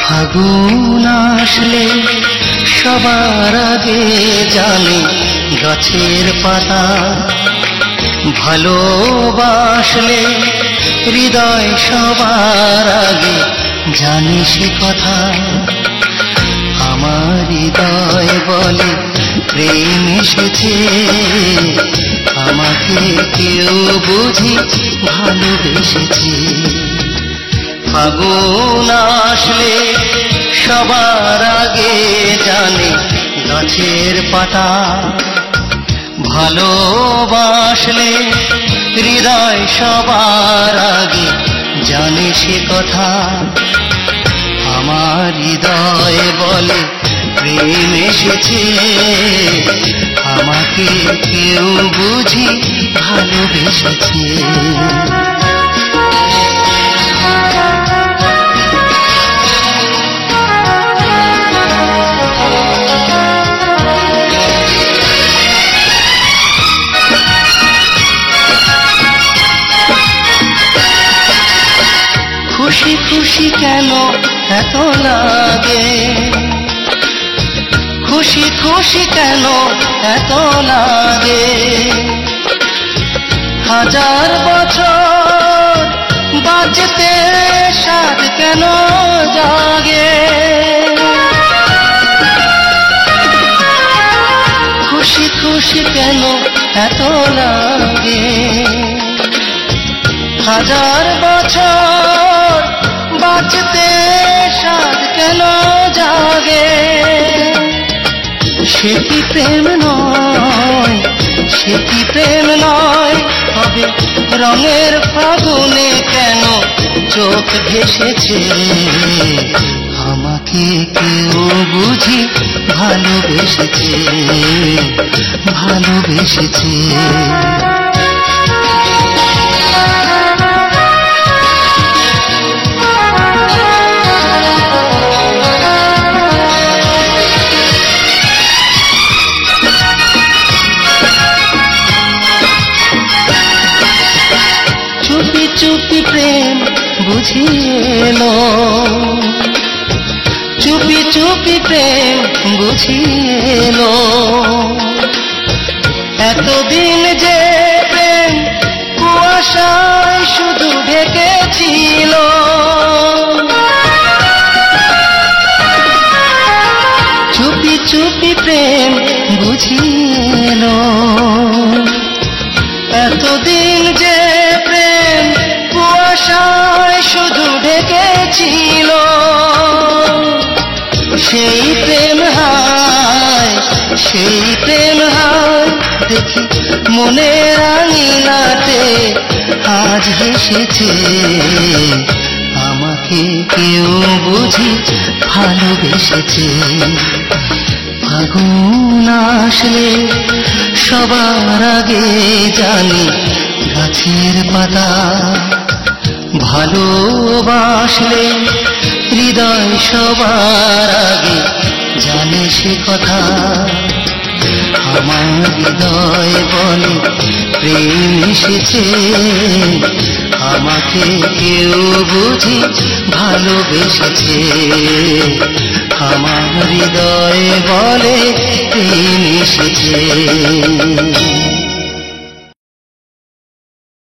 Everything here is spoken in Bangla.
ফাগুন আসলে সবার আগে জানে গাছের পাতা, ভালোবাসলে হৃদয় সবার আগে জানে সে কথা। আমার হৃদয় বলে প্রেম এসেছে, আমাকে কেউ বুঝি ভালোবেসেছে। ফাগুন আসলে সবার আগে জানে গাছের পাতা, ভালোবাসলে হৃদয় সবার আগে জানে সে কথা। আমার হৃদয় বলে প্রেম এসেছে, আমাকে কেউ বুঝি ভালোবেসেছে। খুশি খুশি কেন এত লাগে, খুশি খুশি কেন এত লাগে। হাজার বছর বাঁচতে সাধ কেন জাগে। খুশি খুশি কেন এত লাগে। হাজার বছর বাঁচতে সাধ কেন জাগে। সে কি প্রেম নয়, সে কি প্রেম নয়, তবে রঙের ফাগুনে কেন চোখ ভেসেছে। আমাকে কেউ বুঝি ভালোবেসেছে, ভালোবেসেছে। চুপি চুপি প্রেম বুঝিয়েলো, চুপি চুপি প্রেম বুঝিয়েলো। এতদিন যে প্রেম কুয়াশায় শুধু ঢেকেছিল। চুপি চুপি প্রেম বুঝিয়েলো। এতদিন যে প্রেম কুয়াশায় শুধু ঢেকেছিল। সেই প্রেম হায়, সেই প্রেম হায়, দেখি মনের আঙিনাতে আজ হেসেছে। আমাকে কেউ বুঝি ভালোবেসেছে। ফাগুন আসলে সবার আগে জানি গাছের পাতা, ভালোবাসলে হৃদয় সবার আগে জানে সে কথা। আমার হৃদয় বলে প্রেম এসেছে, আমাকে কেউ বুঝি ভালোবেসেছে। আমার হৃদয় বলে প্রেম এসেছে।